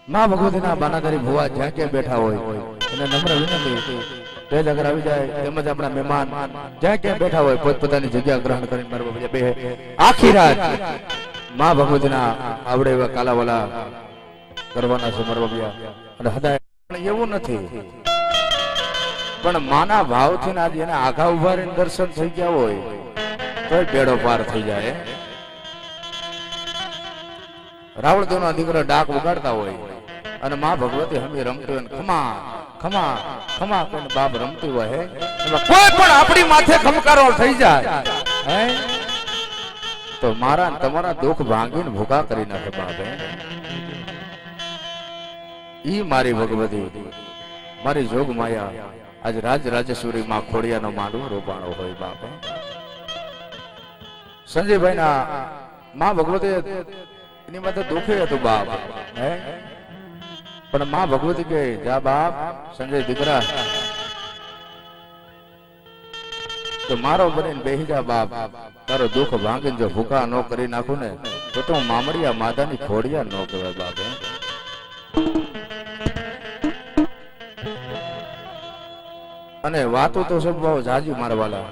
मां भगवतीना बानाधारी भुवा જ્યાં ક્યાં બેઠા હોય એને નમ્ર વિનંતી તેજ અગર આવી જાય તેમજ આપણા મહેમાન જ્યાં ક્યાં બેઠા હોય પોતપોતાની જગ્યા ગ્રહણ કરીને મારવા બે આખી રાત માं ભગવતીના આવડે એવા કાલાવાલા કરવાના છે મારવા અને હદાય એવું નથી પણ માના ભાવથી આજે એને આઘા ઉભા રહીને દર્શન થઈ ગયા હોય તોય બેડો પાર થઈ જાય રાવણદેવનો દીકરો ડાક વગાડતા હોય અને માં ભગવતી હમી રમતી હોય ખમા ખમા ખમા કોઈને બાપ રમતી હોય કોઈ પણ આપણી માથે ખમકારો થઈ જાય હે તો મારા તમારા દુઃખ ભાંગીને ભૂખા કરી નાખે બાપ ઈ મારી ભગવતી મારી જોગ માયા આજ રાજ રાજેશ્વરી માં ખોડિયાનો માંડવો રોપાણો હોય બાપ સંજયભાઈ ના માં ભગવતી એની માથે દુખે હતું બાપ હે પણ માં ભગવતી કે જા બાપ સંજય દીકરા તો મારો બનીને બેહી જા બાપ, તારો દુઃખ ભાંગીને જો ભૂખા ન કરી નાખું ને તો હું મામડિયા માદાની ખોડિયા ન કહેવાય બાપ. અને વાતો તો સબ બહુ જાજી મારા વાલા,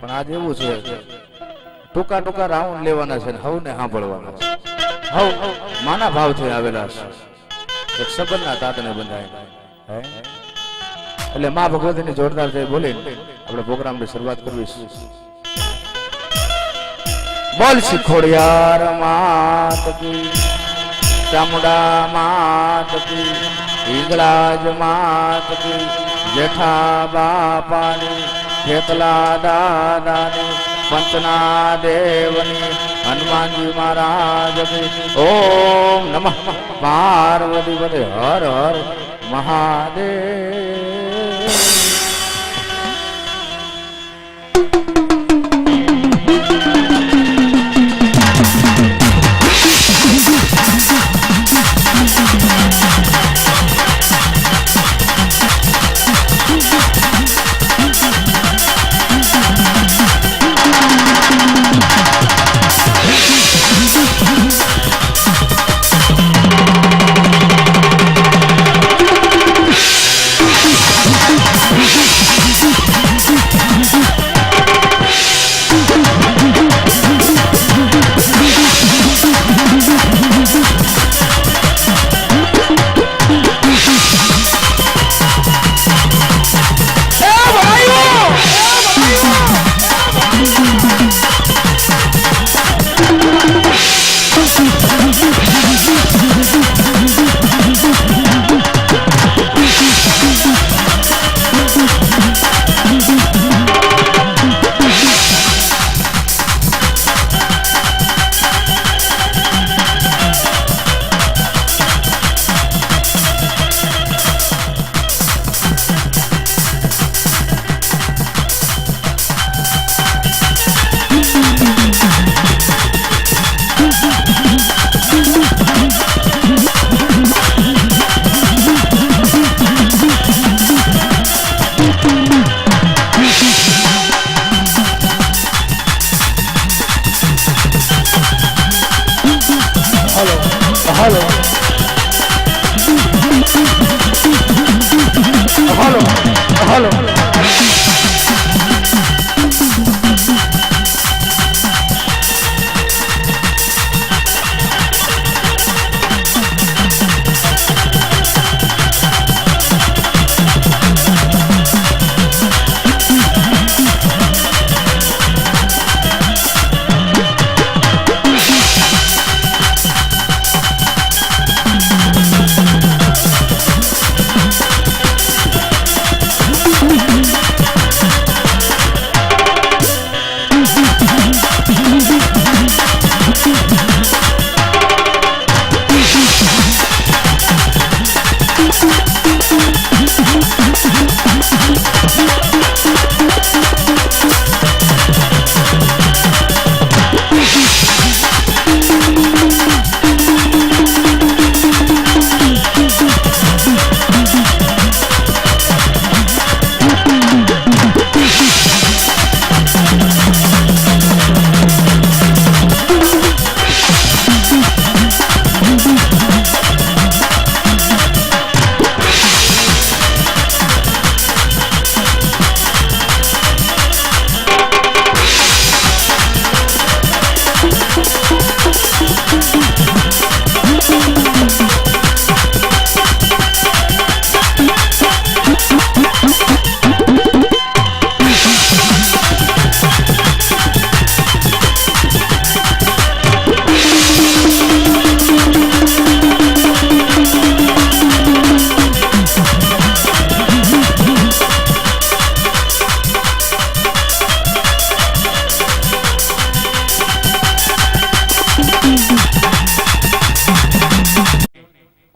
પણ આજ એવું છે ટૂંકા ટૂંકા રાઉન્ડ લેવાના છે ને હવને સાંભળવાના છે. હવ માના ભાવથી આવેલા છે, એક સબરના તાતને બંધાય. એટલે માં ભગવતીની જોરદાર છે બોલીને આપણે પ્રોગ્રામની શરૂઆત કરવી છે. બોલ શીખોડિયાર માત કી, ચામુંડા માત કી, હિંગળાજ માત કી, જેઠા બાપાની, ખેતલા દાદાની, પંચના દેવની, હનુમાનજી મહારાજ કી. ઓમ નમઃ પાર્વતી પતે હર હર મહાદેવ.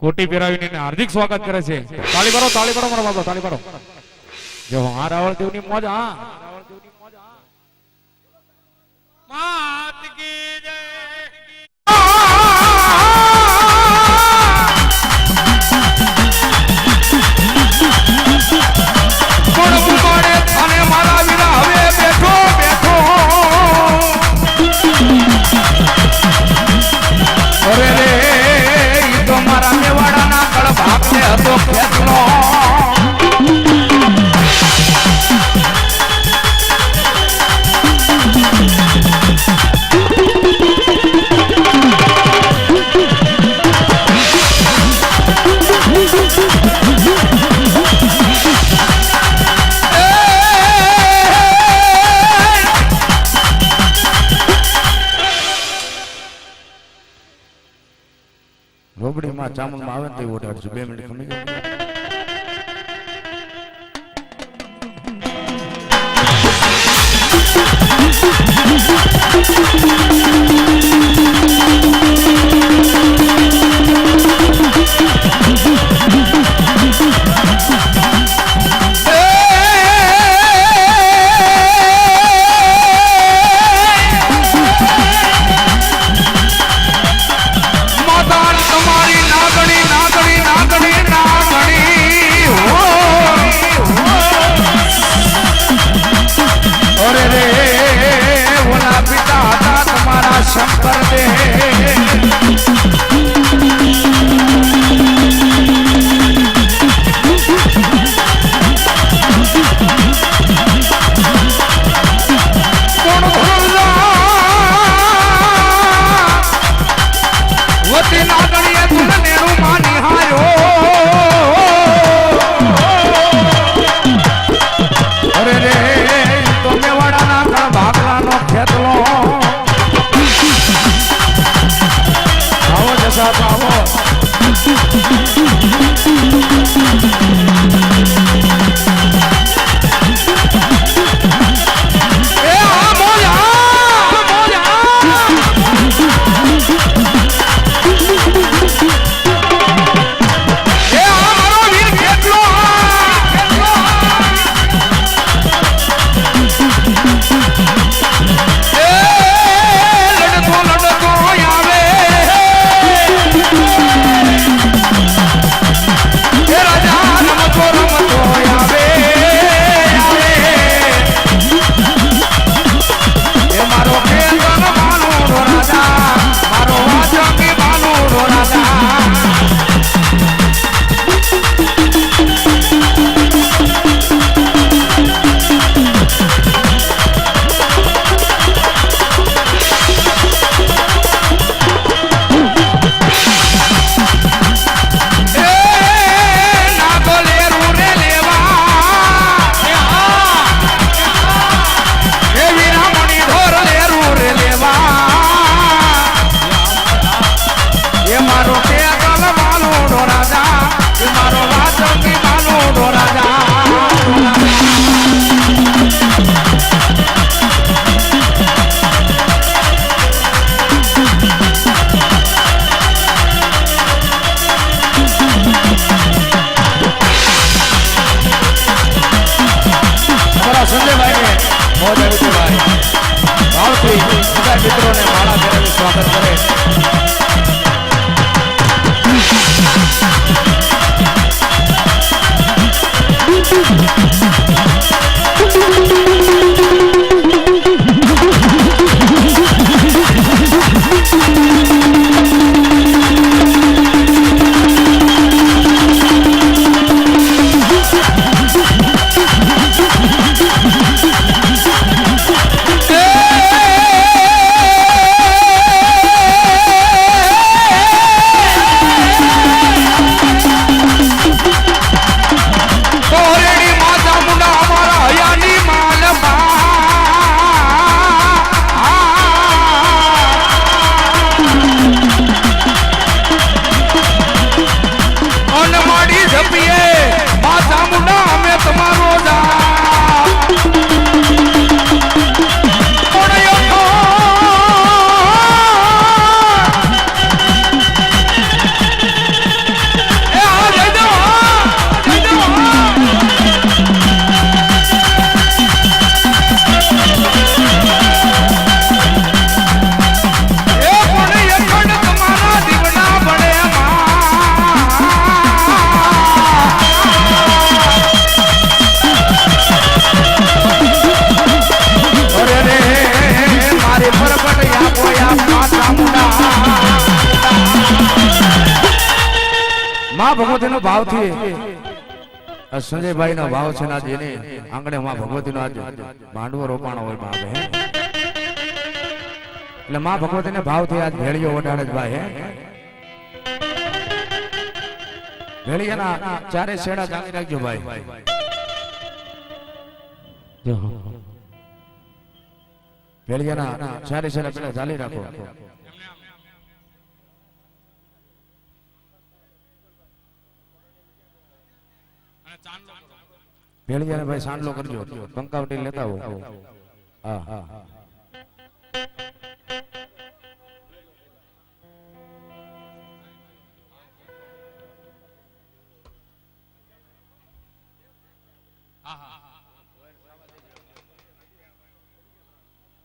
કોટી પહેરાવીને હાર્દિક સ્વાગત કરે છે. તાળી કરો મારા બાબા, તાળી કરો. જો હા રાવળ દેવની મોજ. હા માત કી જય. ચામુંડમાં આવે ને તો ઓઢાડજો 2 મિનિટ ખમી જાવ शंकर दे वती नागणिये तुल नेरू मानी हायो अरे रे तो मेवाड़ा ना कण भागला नो खेतलो साथ आओ ए आ मोया ए आ मारो वीर કેટલો ए લડતો આવે मित्रों ने माला करे स्वागत करे માં ભગવતીનો ભાવ થી સંજયભાઈ નો ભાવ છે ને આજે એની આંગણે માં ભગવતીનો આજે માંડવો રોપાણો હોય બાપ હે એટલે માં ભગવતીને ભાવ થી આજ ભેળીઓ ઓઢાડે ભાઈ હે ભેળીયાના ચારે છેડા જાણી રાખજો ભાઈ ભેળીયાના ચારે છેડા પેલા ચાલી રાખો ભેળિયાને ભાઈ સાંડલો કરજો, કંકાવટી લેતા હો. હા હા હા.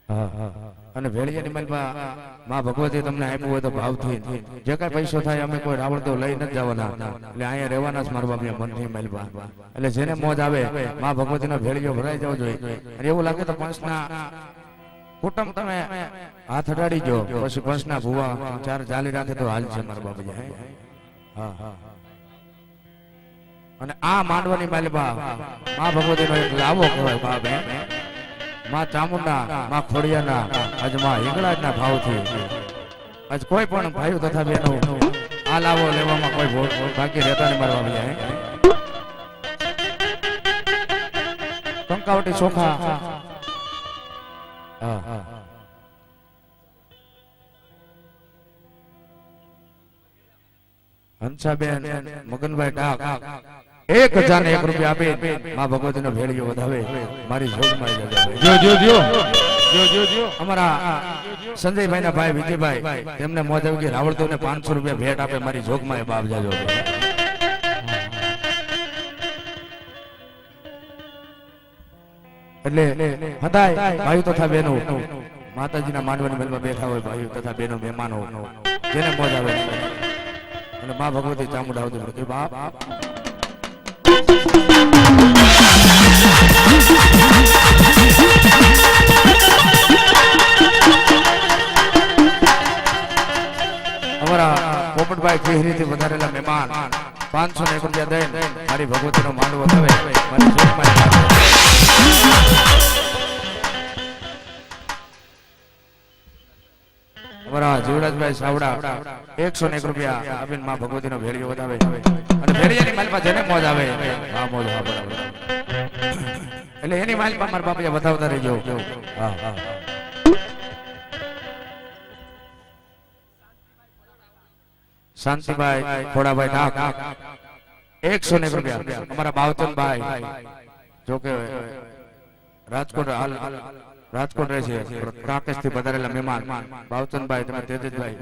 હા હા. અને ભેળિયાની માલમાં માં ભગવતી તમને આપ્યું હોય તો ભાવથી જે કાંઈ પૈસો થાય અમે કોઈ રાવણ તો લઈ નથી જવાના, એટલે અહીંયા રહેવાના જ મારવા મનથી માલમાં. એટલે જેને મોજ આવે માં ભગવતીનો ભેળિયો ભરાઈ જવો જોઈએ. અને એવું લાગે તો પંચના કુટુંબ તમે હાથ અડાડી જો, પછી પંચના ભુવા ચાર ચાલી રાખે તો હાલ છે મારા બાબા. હા હા. અને આ માંડવાની માલમાં માં ભગવતીનો એક લાવો કહેવાય બાપ. માં ચામુંડા, માં ખોડિયાના, આજ માં હિંગળાજના ભાવથી આજ કોઈ પણ ભાઈઓ તથા બહેનો આ લાવો લેવામાં કોઈ બાકી રહેતા નહીં મારવા મળ્યા. કંકાવટી ચોખા. હા હા. હંસાબેન મગનભાઈ ડાક 1001 રૂપિયા આપી માં ભગવતીનો ભેળિયો વધાવે મારી જોગમાં જો જો જો જો જો જો અમારા સંજયભાઈ ના ભાઈ વિજયભાઈ તેમને મોજ આવી ગઈ, રાવળતો ને 500 રૂપિયા ભેટ આપે મારી જોગમાં બાપ જાજો. એટલે હદાય ભાઈઓ તથા બહેનો માતાજીના માંડવાની મહેલમાં બેઠા હોય, ભાઈઓ તથા બહેનો મહેમાનો જેને મોજ આવે અને માં ભગવતી ચામુંડા આવતી બાપ. અમારા પોપટભાઈ કેહરીથી વધારેલા મહેમાન 501 રૂપિયા દઈને મારી ભગવતીનો માંડવો થવે મારી જોગમાં. અમારા જીવરાજભાઈ સાવડા 101 રૂપિયા આપીને માં ભગવતીનો ભેળિયો વધાવે. અને ભેળિયાની માલમાં જેને મોજ આવે હા મોજ. હા બરાબર. એટલે એની માલમાં મારા બાપા વધાવતા રહેજો. હા હા. શાંતિભાઈ ખોડાભાઈ ડાક 101 રૂપિયા. અમારા બાવતનભાઈ જોકે રાજકોટ હાલ રાજકોટ રહે છે, રાકેશ થી વધારેલા મહેમાન બાવતનભાઈ તમે તેજસભાઈ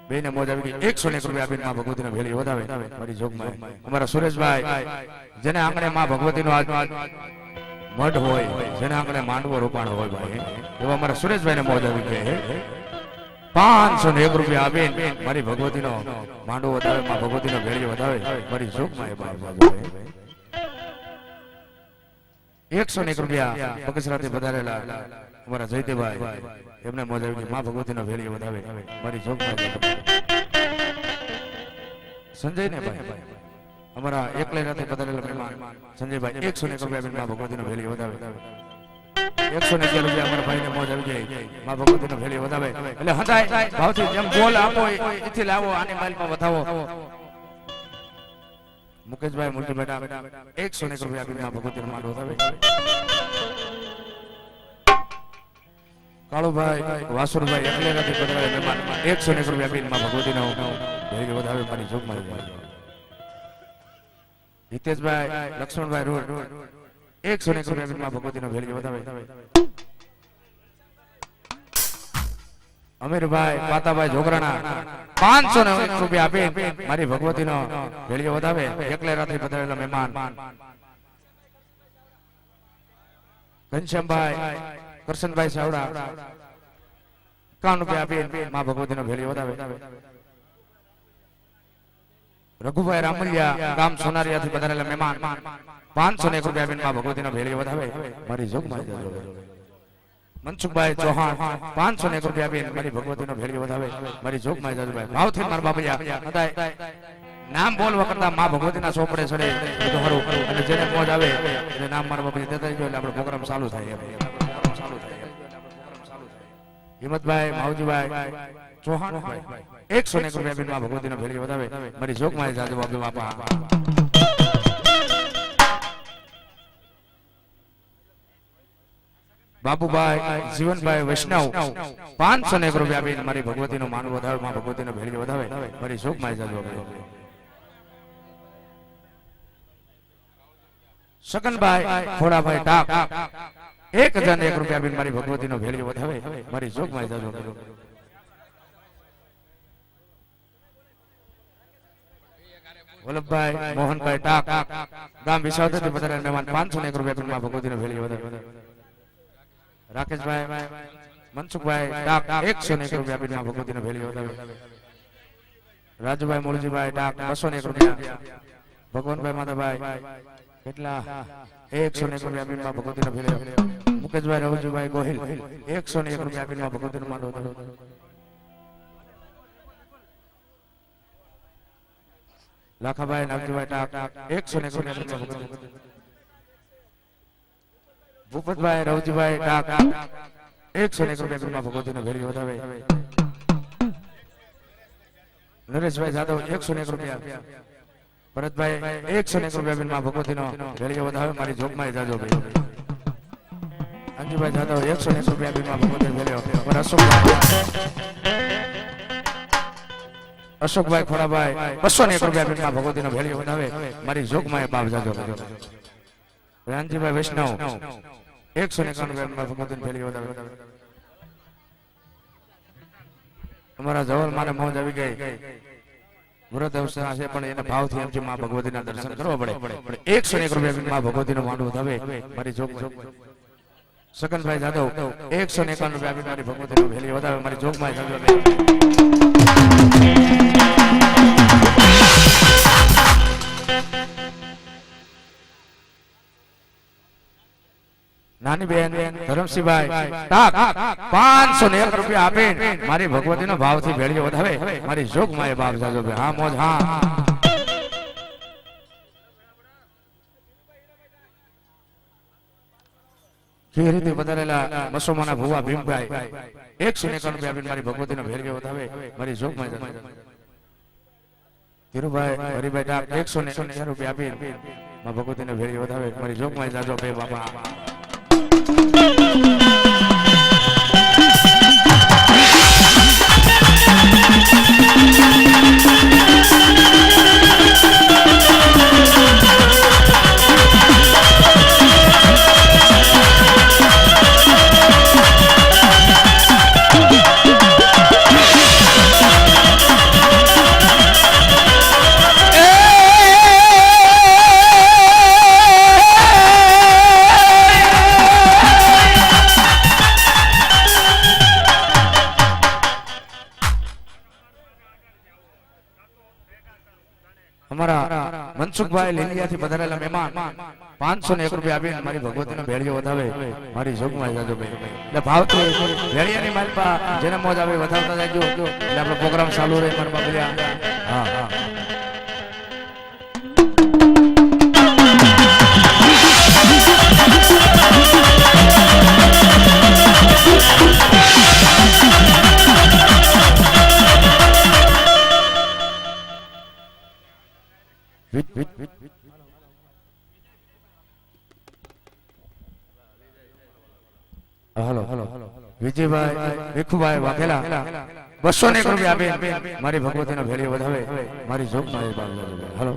બેને મોજ આવી ગઈ. 101 રૂપિયા આપીને માં ભગવતીનો ભેળિયો વધાવે મારી જોગમાં. અમારા સુરેશભાઈ જેને આંગણે માં ભગવતીનો આજ મઢ હોય, જેને આંગણે માંડવો રોપાણ હોય ભાઈ, એવા અમારા સુરેશભાઈ ને મોજ આવી ગઈ. 501 રૂપિયા આપીને મારી ભગવતીનો માંડવો વધાવે માં ભગવતીનો ભેળિયો વધાવે મારી જોગમાં. 101 રૂપિયા બગસરાથી વધારેલા અમારા જયદેવભાઈ એમને મોજ આવી ગઈ. માં ભગવતીનો ભેળિયો વધાવે મારી જોગમાં. સંજય ને ભાઈ અમારા એકલેરાથી વધારેલા મહેમાન સંજયભાઈ 101 રૂપિયા માં ભગવતીનો ભેળિયો વધાવે. 111 રૂપિયા અમારા ભાઈને મોજ આવી ગઈ. માં ભગવતીનો ભેળિયો વધાવે. એટલે હદાય ભાવથી જેમ બોલ આપો એથી લાવો, આની માલમાં વધાવો. મુકેશભાઈ મુલટીમેટા 101 રૂપિયા આપીને માં ભગવતીનો માંડવો વધાવે. કાળુભાઈ વાસુરભાઈ એકલેરાથી વધારેલા મહેમાન 101 રૂપિયા આપીને માં ભગવતીનો ભેળિયો વધાવે મારી જોગમાં. હિતેશભાઈ લક્ષ્મણભાઈ રોડ 101 રૂપિયા માં ભગવતીનો ભેળિયો વધાવે. અમીરભાઈ પાતાભાઈ જોગરાણા 501 રૂપિયા આપી મારી ભગવતીનો ભેળિયો વધાવે. એકલેરાથી પધારેલા મહેમાન ઘનશ્યામભાઈ કરશનભાઈ સાવડા 51 રૂપિયા આપી માં ભગવતીનો ભેળિયો વધાવે. રઘુભાઈ રામલિયા ગામ સોનારિયાથી પધારેલા મહેમાન 501 રૂપિયા આપીને માં ભગવતીનો ભેળિયો વધાવે મારી જોગમાં. મનસુખભાઈ ચૌહાણ 501 રૂપિયા આપીને મારી ભગવતીનો ભેળિયો વધાવે મારી જોગમાં. જાજુભાઈ ભાવથી મારા બાપૈયા નામ બોલવા કરતા માં ભગવતીના સોપડે ચડે બધું સારું. અને જેને મોજ આવે એને નામ મારા બાપૈયા દેતા જો એટલે આપણો પ્રોગ્રામ ચાલુ થાય. હિંમતભાઈ માવજીભાઈ ચૌહાણ 101 રૂપિયા આપીને માં ભગવતીનો ભેળિયો વધાવે મારી જોગમાં. જાજુ બાપા. બાબુભાઈ જીવનભાઈ વૈષ્ણવ 501 રૂપિયા આપીને મારી ભગવતીનો માંડવો વધાવે માં ભગવતીનો ભેળિયો વધાવે મારી જોગમાં. જાજુ શકનભાઈ ખોડાભાઈ ટાક 1001 રૂપિયા આપીને મારી ભગવતીનો ભેળીઓ વધાવે મારી જોગમાં જાજો. વલ્લભભાઈ મોહનભાઈ ટાક ગામ વિસાવદરથી પધારેલા મહેમાન 501 રૂપિયા આપીને મારી ભગવતીનો ભેળીઓ વધાવે. રાકેશભાઈ મનસુખભાઈ ટાક 101 રૂપિયા આપીને મારી ભગવતીનો ભેળીઓ વધાવે. રાજુભાઈ મુરજીભાઈ ટાક 201 રૂપિયા. ભગવાનભાઈ માધવભાઈ કેટલા 101 રૂપિયા આપીને મારી ભગવતીનો ભેળીઓ. મુકેશભાઈ રવજીભાઈ ગોહિલ 101 રૂપિયા આપીને મારી ભગવતીનો માંડવો વધાવે. લાખાભાઈ નાગજીભાઈ ટાક 101 રૂપિયા આપીને મારી ભગવતીનો. ભૂપતભાઈ રવજીભાઈ ટાક 101 રૂપિયા આપીને ભગવતીનો ભેળીઓ વધાવે. નરેશભાઈ જાદવ 101 રૂપિયા. ભરતભાઈ 101 રૂપિયા આપીને ભગવતીનો ભેળીઓ વધાવે મારી જોગમાં જાજો ભાઈ. અંજુભાઈ જાદવ 101 રૂપિયા આપીને ભગવતીનો ભેળીઓ. અશોકભાઈ ખોડાભાઈ 201 રૂપિયા આપીને ભગવતીનો ભેળીઓ વધાવે મારી જોગમાં બાપ જાજો. રાનજીભાઈ વૈષ્ણવ 151 રૂપિયા ભગવતીનો ભેળીઓ વધાવે. અમારા જવલ માને મોજ આવી ગઈ. વ્રત અવસર છે પણ એને ભાવથી એમ છે માં ભગવતીના દર્શન કરવા પડે. 101 રૂપિયા માં ભગવતીનો માંડવો વધાવે મારી જોગ. શકનભાઈ જાદવ 151 રૂપિયા આપીને મારી ભગવતીનો ભેળીઓ વધાવે મારી જોગમાં જાજો. નાની બેન ધરમસિંહભાઈ ટાક 501 રૂપિયા આપીને મારી ભગવતીનો ભાવથી ભેળીઓ વધાવે મારી જોગમાં બાપ જાજો. હા મોજ હા. જે રીતે બદલેલા મસોમાના ભુવા ભીમભાઈ 151 રૂપિયા આપીને મારી ભગવતીનો ભેળીઓ વધાવે મારી જોગમાં જાજો. ધીરુભાઈ હરિભાઈ ટાક 111 રૂપિયા આપીને મારી ભગવતીનો ભેળીઓ વધાવે મારી જોગમાં જાજો બે બાપા. અમારા મનસુખભાઈ લીલિયાથી પધારેલા મહેમાન 501 રૂપિયા આપીને મારી ભગવતીનો ભેળીઓ વધાવે મારી જોગમાં જાજો ભાઈ. એટલે ભાવથી ભેળિયાની મારી પા જેને મોજ આવે વધાવતા જાજો એટલે આપણો પ્રોગ્રામ ચાલુ રહે મનમાં બોલ્યા. હા હા હલો વિજયભાઈ ભીખુભાઈ વાઘેલા 201 રૂપિયા આપી મારી ભગવતીનો ભેળીઓ વધાવે મારી જોગમાં બાપ જાજો. હલો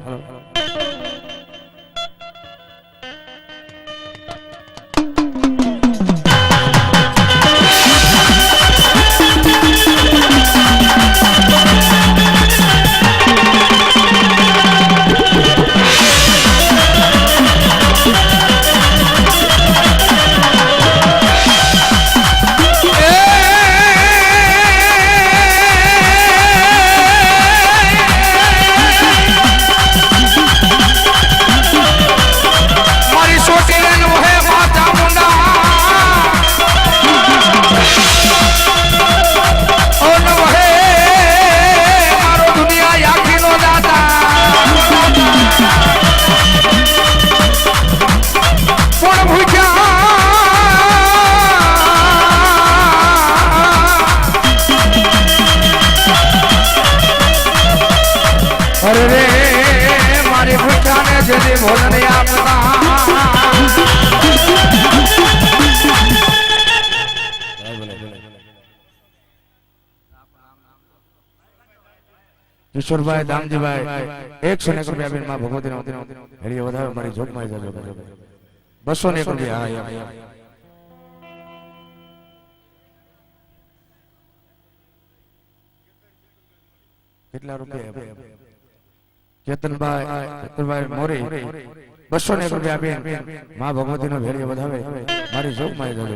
કિશોરભાઈ દામજીભાઈ 101 રૂપિયા આપીને માં ભગવતીનો હેડીએ વધાવે મારી જોગમાં જજો 201 રૂપિયા હા કેટલા રૂપિયા કેતનભાઈ મોરી 201 રૂપિયા આપીને માં ભગવતીનો હેડીએ વધાવે મારી જોગમાં જજો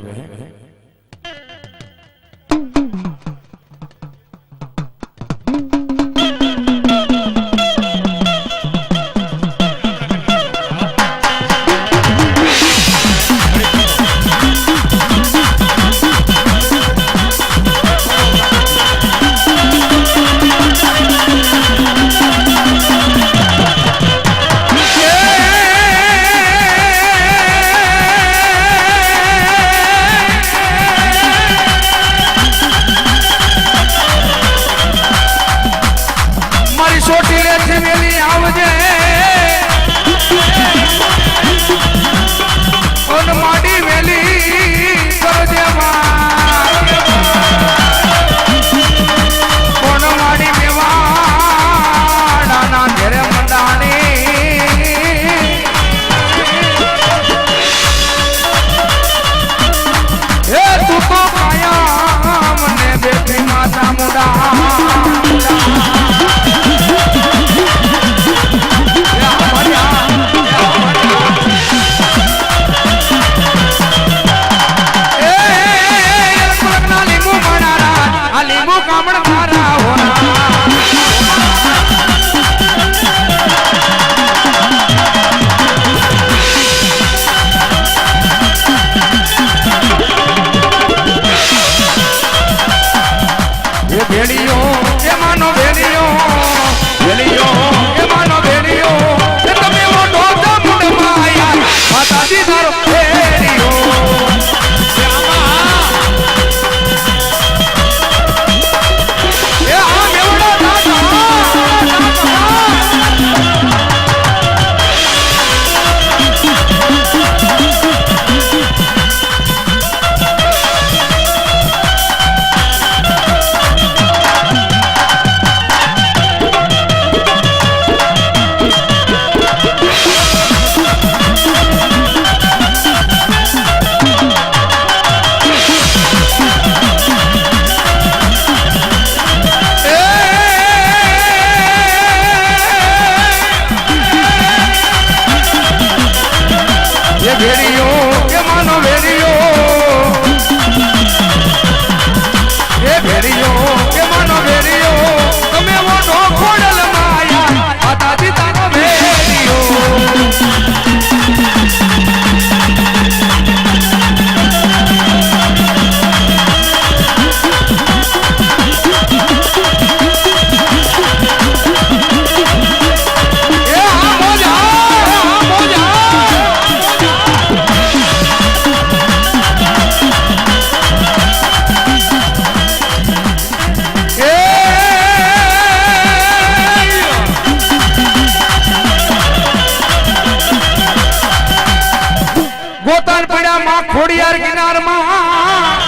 ખોડિયાર કિનારમાં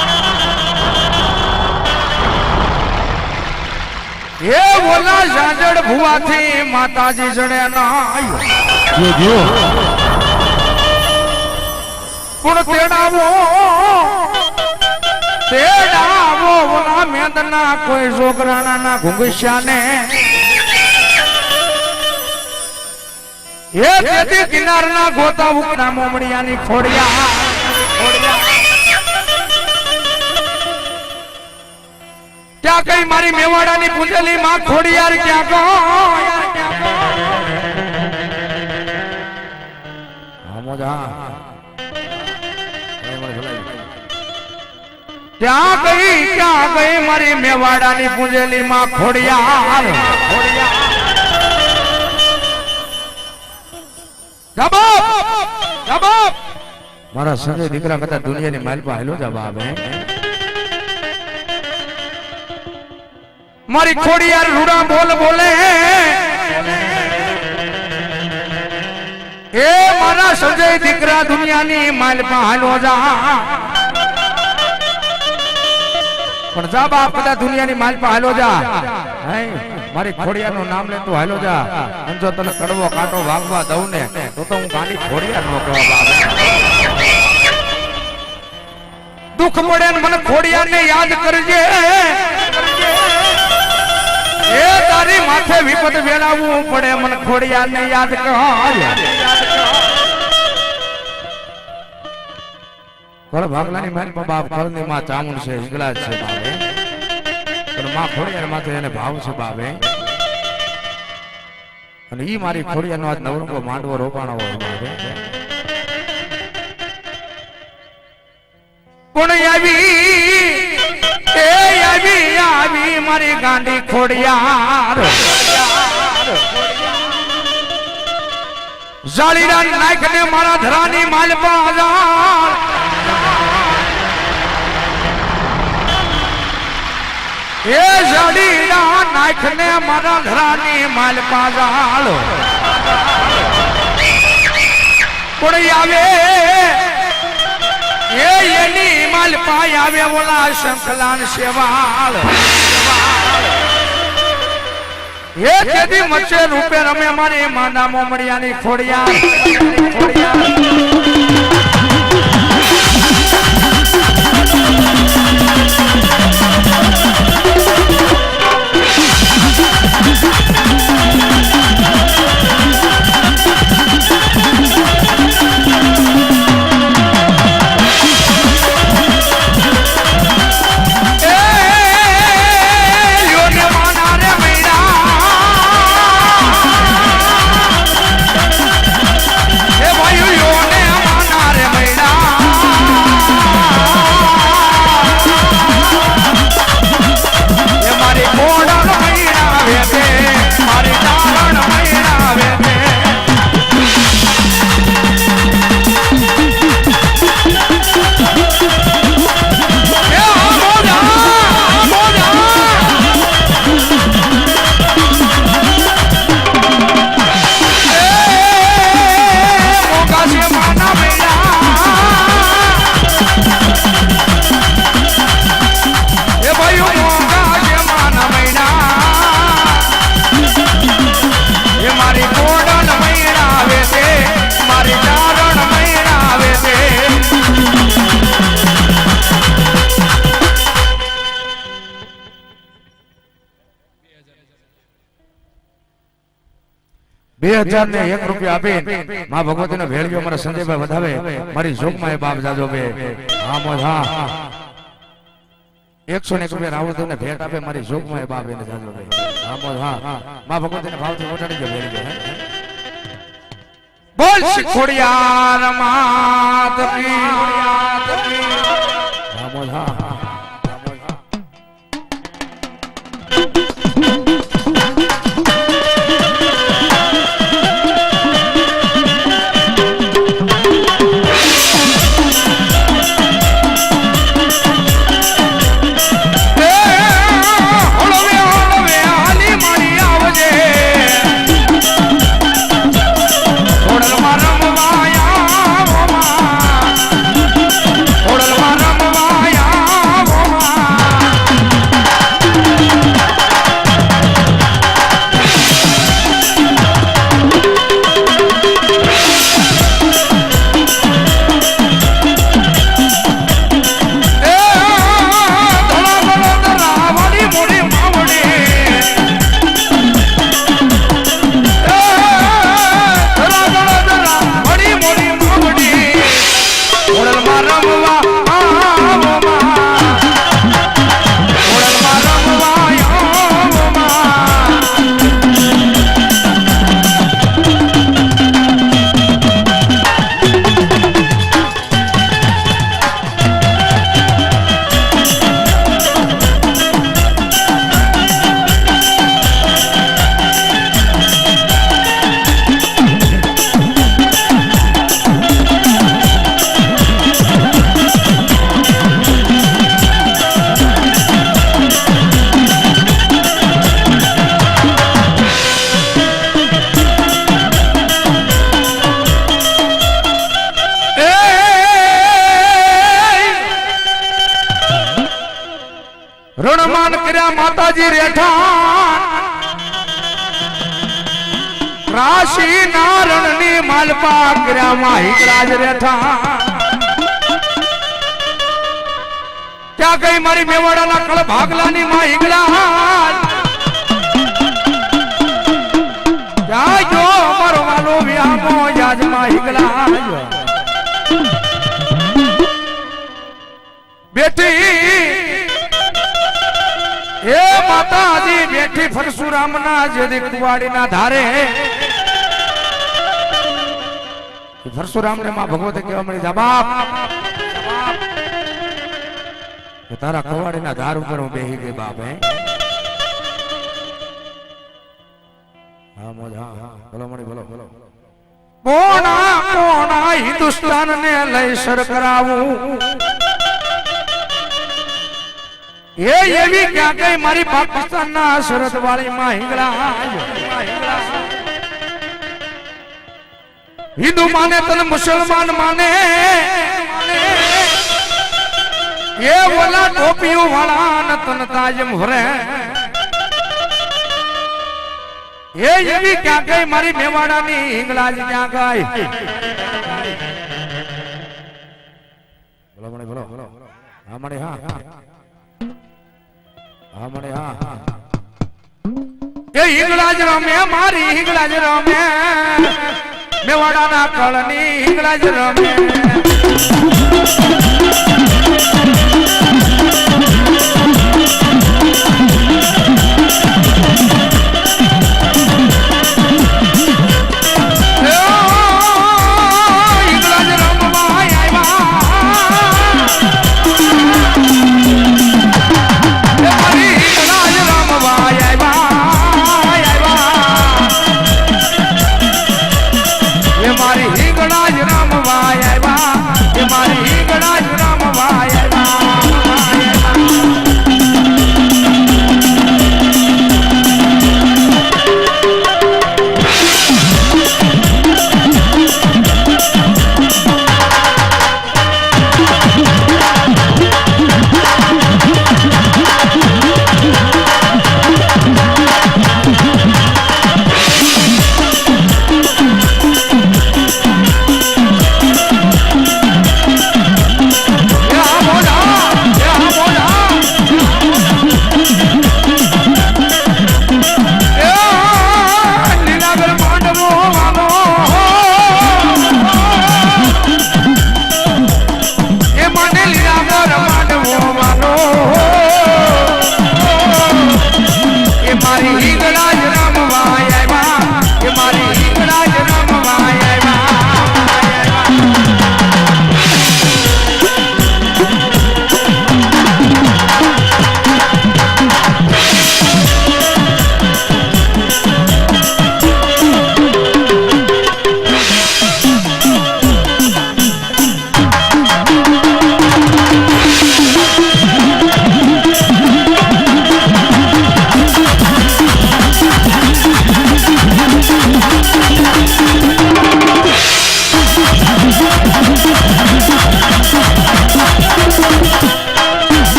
એ બોલા જાજડ ભુવાથી માતાજી જણે ના આવ્યો પણ તેડાવો ઓલા મેદના કોઈ છોકરાના ઘુંઘસ્યાને એ તેથી કિનારના ગોતા ઉકના મોમડિયાની ખોડિયા ક્યાં કઈ મારી મેવાડાની પૂજેલી માં ખોડિયાર ક્યાં ગો ક્યાં ગઈ મારી મેવાડાની પૂજેલી માં ખોડિયાર મારા સંજય દીકરા કરતા દુનિયાની માલ પર હાલો જવાબ મારી ખોડિયાર રૂડા બોલ બોલે એ મારા સંજય દીકરા દુનિયાની માલ પર હાલો જા પણ જા બાપ બધા દુનિયાની માલ પર હાલો જા મારી ખોડિયાનું નામ લે તું હાલો જા અને જો તને કડવો કાંટો વાગવા દઉં ને તો હું ગાંડી ખોડિયા નો કહવા બાપ દુઃખ પડે ને મને ખોડિયાને યાદ કરજે એ તારી માથે વિપત વેળાવવું પડે મને ખોડિયાને યાદ કર કળ ભાગલાની મારી બાપ કળની માં ચામુંડ છે હિંગળા છે બાપે પણ માં ખોડિયાર માથે એને ભાવ છે બાપે અને ઈ મારી ખોડિયાનો આજ નવરંગો માંડવો રોપાણો હોય બાપે કોણ આવી મારી ગાંડી ખોડિયાર જાળીરા નાખને મારા ધરાની માલપા હજાર એ જાળીરા નાખને મારા ધરાની માલપા જાળ કોણ આવે એની માલપા આવે ઓલા શંખલાન શેવાળ એ કેદી મચ્છે રૂપે રમે મારી માના મોમડિયાની ખોડિયાર ₹2001 આપીને માં ભગવતીનો ભેળિયો મારા સંજયભાઈ વધાવે મારી જોગમાં એ બાપ જાજો બે હા મોજ હા ₹101 રાહુલ ને ભેટ આપે મારી જોગમાં એ બાપ એને જાજો બે હા મોજ હા માં ભગવતીને ભાવથી ઓટાડી ગયો ભેળિયો બોલ ખોડિયાર માત કી હા મોજ હા ઋણમાન કર્યા માતાજી રેઠા રાશી નારણની માલપા કર્યામાં હિંગળાજ રેઠા ત્યાં કઈ મારી મેવાડાના કળ ભાગલાની માં હિંગળાજ ત્યાં જો મારો વાલો વ્યામો યાજમાં હિંગળાજ બેઠી એ માતાજી બેઠી પરશુરામના જેદી કુવાડીના ધારે પરશુરામને માં ભગવતે કહેવા મળી જા બાપ કે તારા કુવાડીના ધાર ઉપર હું બેહી ગઈ બાપ હે હા મોજ હા બોલો મણી બોલો બોલો કોના કોના હિન્દુસ્તાન ને લઈ સર કરાવું એ એવી ક્યાં કઈ મારી પાકિસ્તાનના શરત વાળી માં હિંગળા હિન્દુ માને તને મુસલમાન માને એ ઓલા ટોપીઓ વાળા ન તન તાજમ ભરે એ એવી ક્યાં કઈ મારી મેવાડાની હિંગળા ક્યાં ગઈ બોલો મને બોલો હા મને હા હા મને હા કે હિંગળાજ રમે મારી હિંગળાજ રમે મેવાડાના કળની હિંગળાજ રમે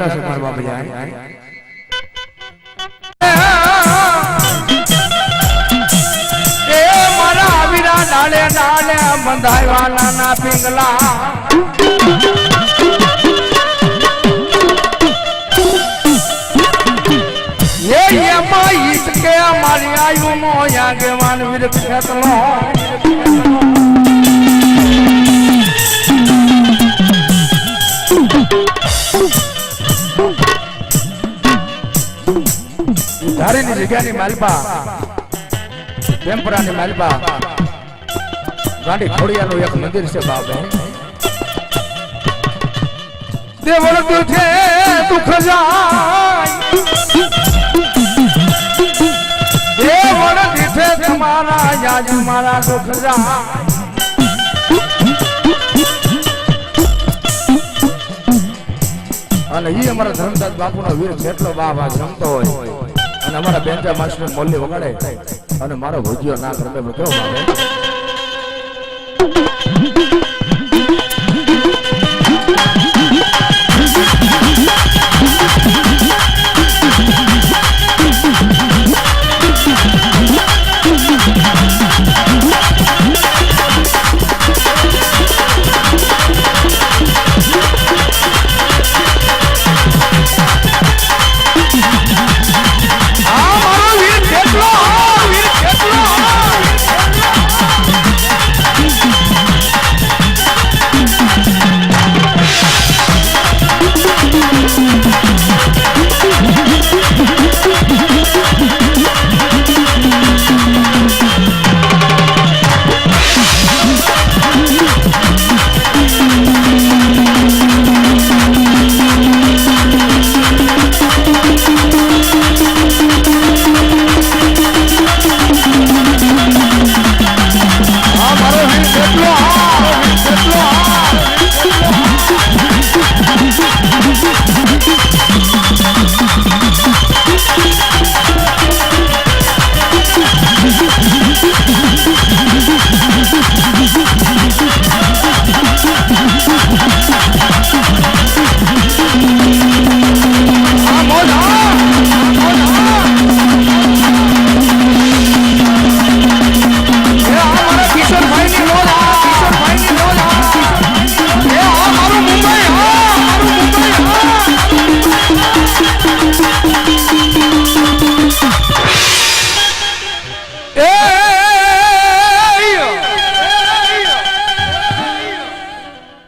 જાતા છે મારા બાપ જાય એ મારા આવીરા ડાલે ડાલે બંધાવ્યા નાના પિંગલા ये माई इसके हमारी आयु नो आगेवान वीर खेतलो धारी ની જગ્યાની માલપા ટેમ્પરાની માલપા ગાંડી ખોડિયાનું એક મંદિર છે બાપ દેવળ તુજે દુખ જાય દેવળ દીઠે તમારા યાજ મારા દુખ જાય અને ઈ અમારા ધર્મદાસ બાપુનો વીર જેટલો બાબા જમતો હોય અને અમારા બેન્ચા માસ્ટર મોલ્લી વગાડે અને મારો ભોજિયો ના કરે પણ કેવો બાબે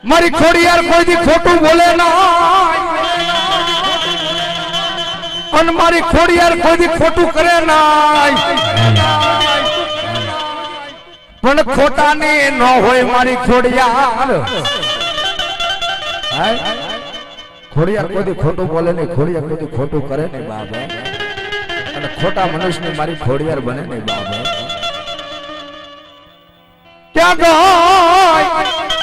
મારી ખોડિયાર કોઈ દી ખોટું બોલે ના અને મારી ખોડિયાર કોઈ દી ખોટું કરે ના પણ ખોટાની ન હોય મારી ખોડિયાર ખોડિયાર કોઈ દી ખોટું બોલે નહીં ખોડિયાર કોઈ દી ખોટું કરે નહીં બાબા અને ખોટા મનુષ્યની મારી ખોડિયાર બને નહીં બાબા ક્યાં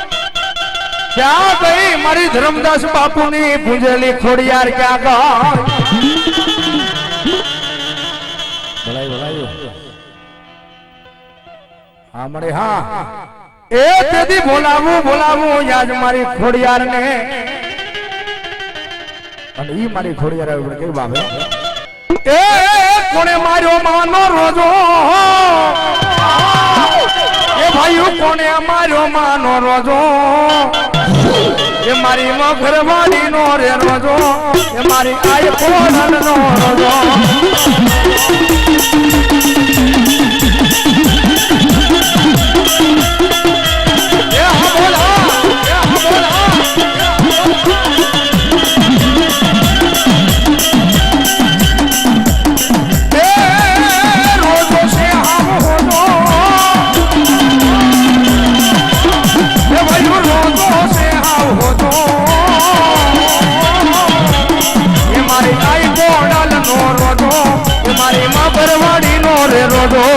ક્યાં ગઈ મારી ધર્મદાસ બાપુની પૂજેલી ખોડિયાર ક્યાં ગઈ હા મળે હા એ તેથી બોલાવું યાદ મારી ખોડિયાર ને અને ઈ મારી ખોડિયાર આવે કેવી બાબે એ કોણે માર્યો માનો રોજો એ ભાઈઓ કોણે માર્યો માનો રોજો એ મારી મગરવાડી નો રે રોજો એ મારી આય કોણ નો રોજો એ હા બોલા મારી આઈ કોડલ નો રોજો મારી માં ભરવાડી નો રે રોજો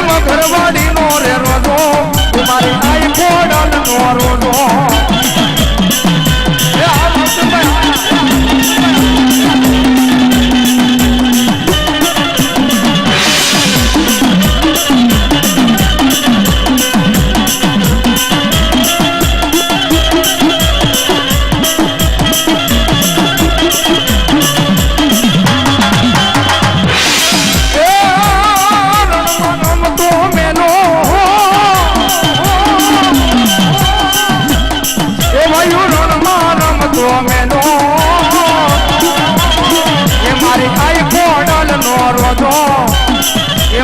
મગરવાડી નો રે રોજો મારી આઈ ખોડલ નો રોજો એ આ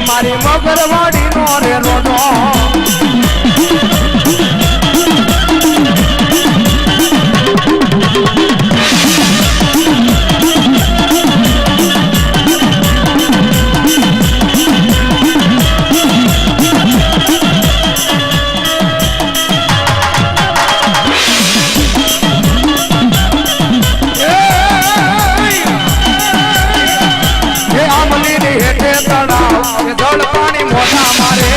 મારી મગરવાડી નો રે રોજો જળ પાણી મોઢા મારે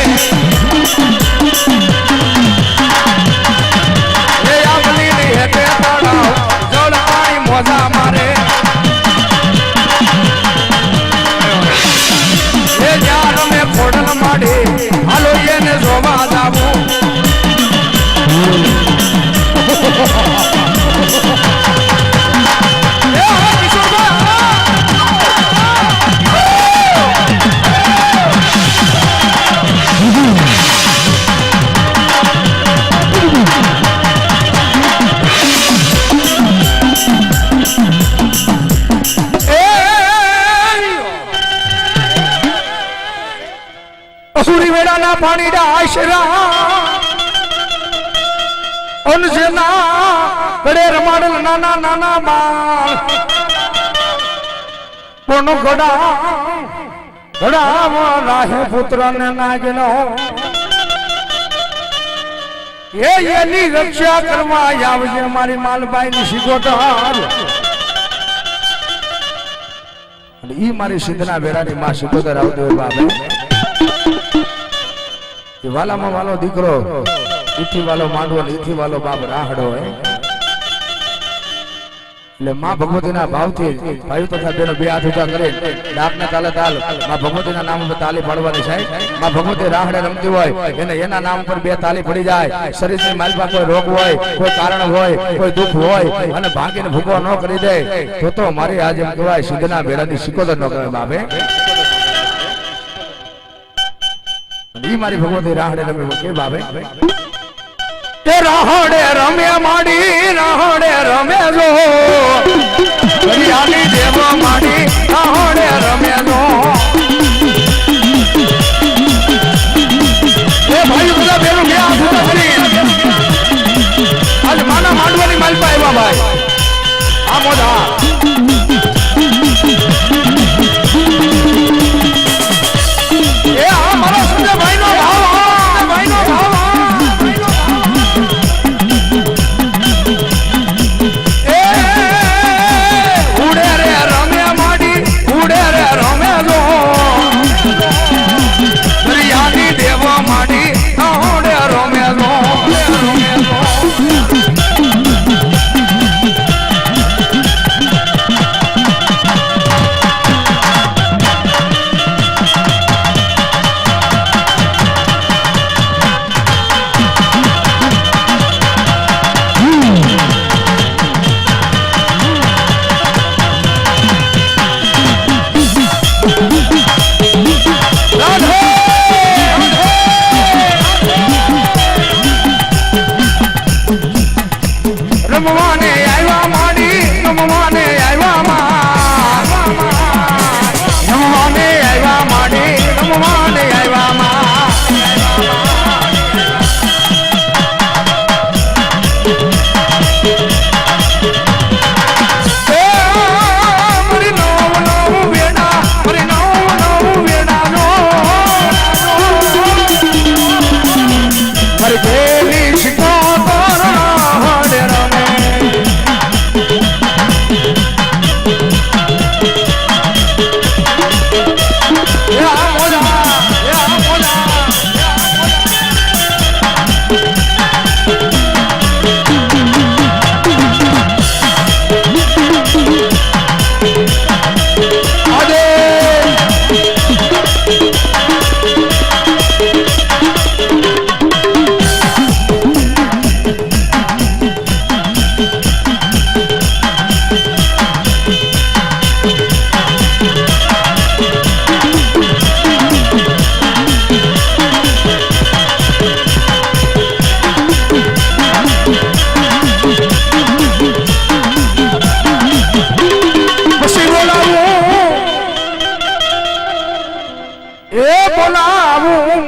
એ આંબલી ની હેઠે તળાવ જળ પાણી મોઢા મારે એ જ્યાં રમે ખોડલ માડી હાલો એને જોવા જાવું અસુરી વેડાના પાણીના આશરા અનસેના કડે રમાડલ નાના નાના બાળ પોનો ઘડા રાહે પુત્રને નાગનો એની રક્ષા કરવા આવજે મારી માલબાઈની શિકોતર ઈ મારી સિદ્ધના વેરાની માં શિકોતર આવતી હોય બાબે વાલામાં વાલો દીકરો ઈથી વાલો માંડવો ઈથી વાલો બાપ રાહડો એટલે માં ભગવતીના ભાવથી ભાઈ તથા બેનો બે હાથ ઊંચા કરે ડાકના તાલે તાલ માં ભગવતીના નામ પર તાલી પાડવાની છે માં ભગવતી રાહડે રમતી હોય એને એના નામ પર બે તાલી પડી જાય શરીરની માલપા કોઈ રોગ હોય કોઈ કારણ હોય કોઈ દુઃખ હોય અને ભાગીને ભૂકો ન કરી દે તો મારી આજે એમ કહેવાય સિદ્ધના ભેડાની શિકોતર ન કહેવાય બાપે ઈ મારી ભગવતી રાહડે રમે કે બાબે તે રાહડે રમે માડી રાહડે રમે જો હરિયાળી દેવ માડી રાહડે રમે જો એ ભાઈ બધા બેનો બે હાથ કરી આજ માના માંડવાની માલપા આવ્યા ભાઈ આ મોઢા એ આ મારા સુંદર ભાઈનો ભાવ એ ઉડે રે રમે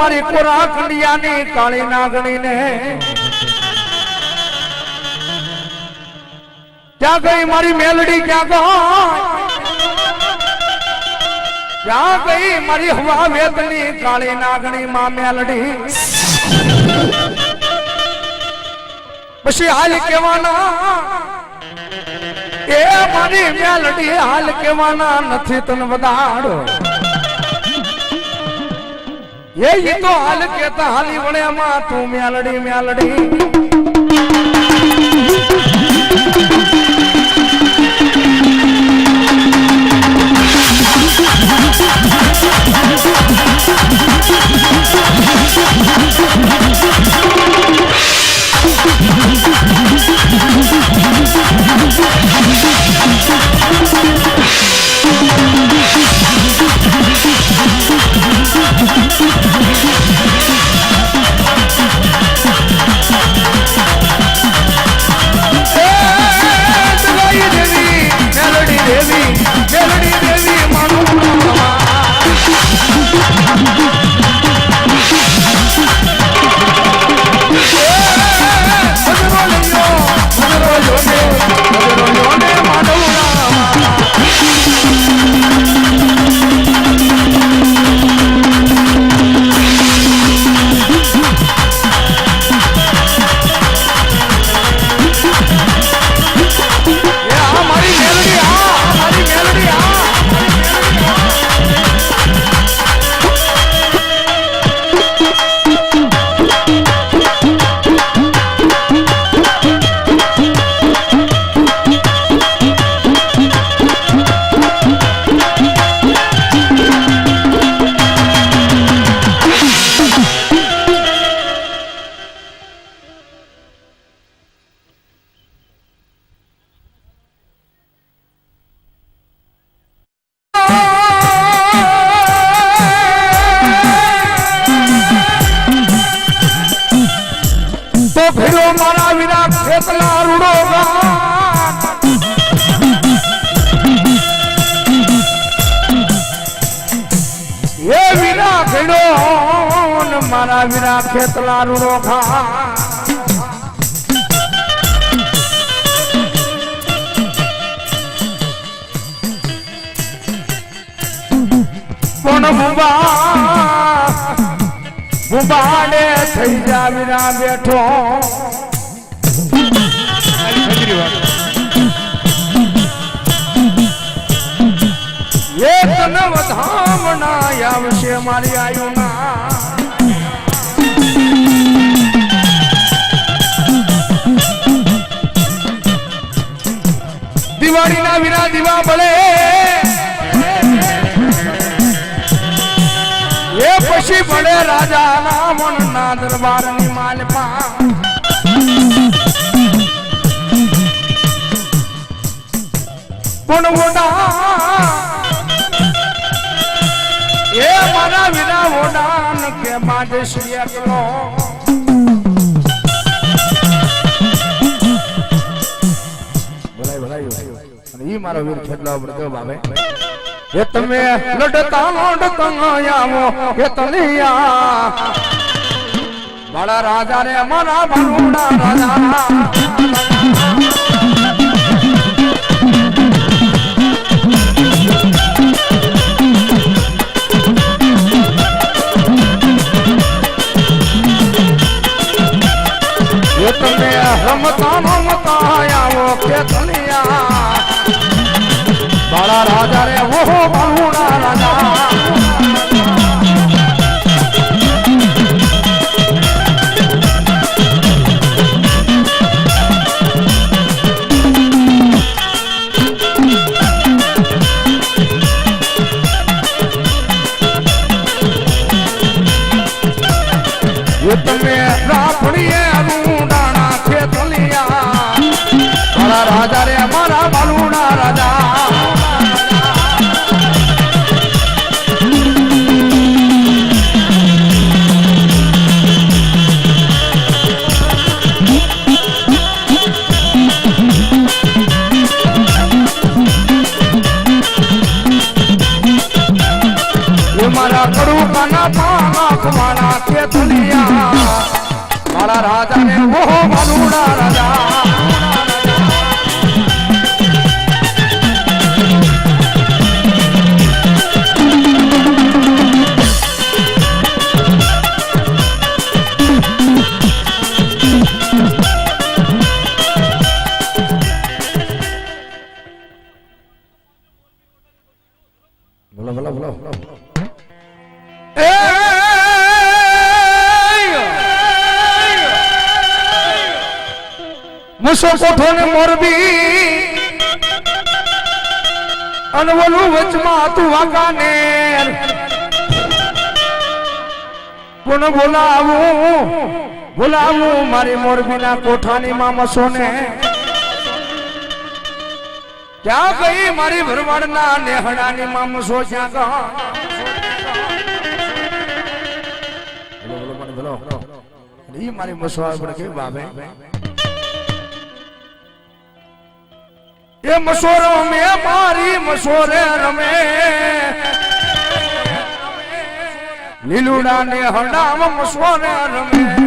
મારી કોરા ખંડિયાની કાળી નાગણીને ક્યાં ગઈ મારી મેલડી, ક્યાં ગઈ મારી હવા વેદની કાળી નાગણી માં મેલડી. પછી હાલ કેવાના એ મારી મેલડી, હાલ કેવાના નથી તન વધાડો એ તો હાલ કેતા હાલી વળે માં તું મેલડી મેલડી. ભેરો મારા વિના ખેતલા રૂડો એ વિના ભેડો મારા વિના ખેતલા રૂડો ખા. પણ મુબાડે થઈ જા વિના બેઠો એ તને વધામણા આવશે મારી આયુના. દિવાળીના વિના દીવા બળે એ પછી પડે રાજાના મનના દરબારની માલપા. પણ ઓડા એ મારા વિના ઓડાન કે બાજે શ્રી અકલો બોલાય અને ઈ મારો વીર ખેતલા ઉપર કેવો બાબે એ તમે લડતા આવો એ તલિયા બડા રાજા રે મારા ભરુડા રાજા. એ તમે રમતા આવો કે તલિયા બડા રાજા રે વો ભરુડા રાજા. તમે રાફડીએ રૂડાણા ખેતલિયા મારા રાજા રે મારા બાલુડા રાજા. મારા કડુકાના પાના ખવાના મસો કોઠો ને મોરબી અનવલું વચમાં તું વાંકાનેર કોણ બોલાવું મારી મોરબીના કોઠાની માં મસો ને ક્યાં ગઈ મારી ભરવાડના નેહડાની માં મસો ક્યાં ગા ઈ મારી મસો આપણે કે બાબે એ મસો રમે મારી મસો રે રમે લીલુડા ને હડામ મસો રે રમે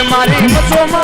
મારી મસો